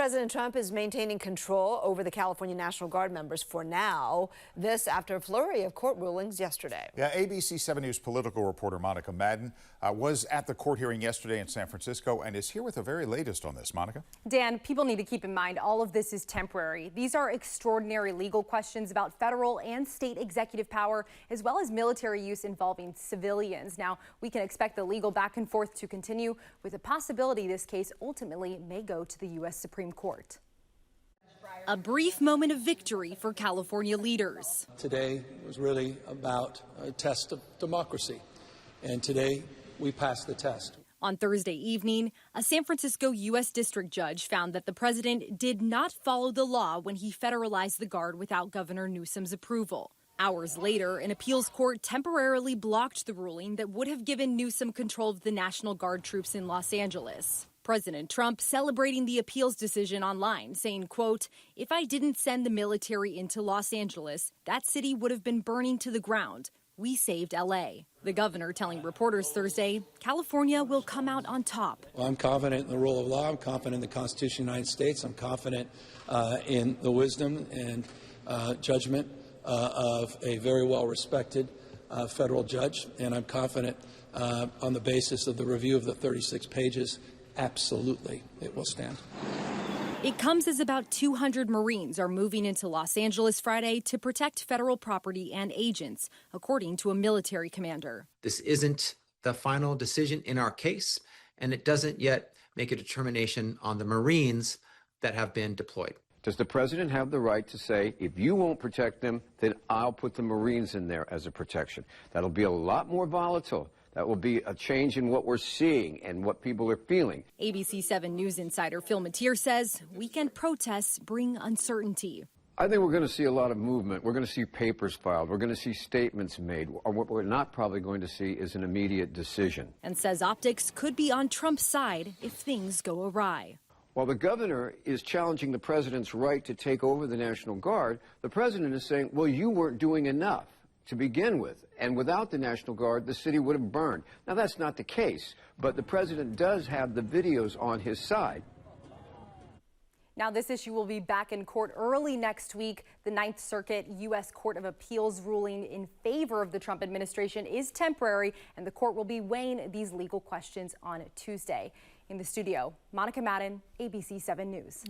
President Trump is maintaining control over the California National Guard members for now. This after a flurry of court rulings yesterday. Yeah, ABC 7 News political reporter Monica Madden was at the court hearing yesterday in San Francisco and is here with the very latest on this. Monica? Dan, people need to keep in mind all of this is temporary. These are extraordinary legal questions about federal and state executive power, as well as military use involving civilians. Now, we can expect the legal back and forth to continue, with a possibility this case ultimately may go to the U.S. Supreme Court. A brief moment of victory for California leaders. Today was really about a test of democracy, and today we passed the test. On Thursday evening, a San Francisco U.S. district judge found that the president did not follow the law when he federalized the Guard without Governor Newsom's approval. Hours later, an appeals court temporarily blocked the ruling that would have given Newsom control of the National Guard troops in Los Angeles. President Trump celebrating the appeals decision online, saying, quote, "If I didn't send the military into Los Angeles, that city would have been burning to the ground. We saved L.A." The governor telling reporters Thursday, California will come out on top. Well, I'm confident in the rule of law. I'm confident in the Constitution of the United States. I'm confident in the wisdom and judgment of a very well-respected federal judge. And I'm confident on the basis of the review of the 36 pages, absolutely, it will stand. It comes as about 200 Marines are moving into Los Angeles Friday to protect federal property and agents, according to a military commander. This isn't the final decision in our case, and it doesn't yet make a determination on the Marines that have been deployed. Does the president have the right to say, if you won't protect them, then I'll put the Marines in there as a protection? That'll be a lot more volatile. That will be a change in what we're seeing and what people are feeling. ABC 7 News insider Phil Matier says weekend protests bring uncertainty. I think we're going to see a lot of movement. We're going to see papers filed. We're going to see statements made. What we're not probably going to see is an immediate decision. And says optics could be on Trump's side if things go awry. While the governor is challenging the president's right to take over the National Guard, the president is saying, well, you weren't doing enough to begin with, and without the National Guard, the city would have burned. Now, that's not the case, but the president does have the videos on his side. Now, this issue will be back in court early next week. The Ninth Circuit U.S. Court of Appeals ruling in favor of the Trump administration is temporary, and the court will be weighing these legal questions on Tuesday. In the studio, Monica Madden, ABC 7 News.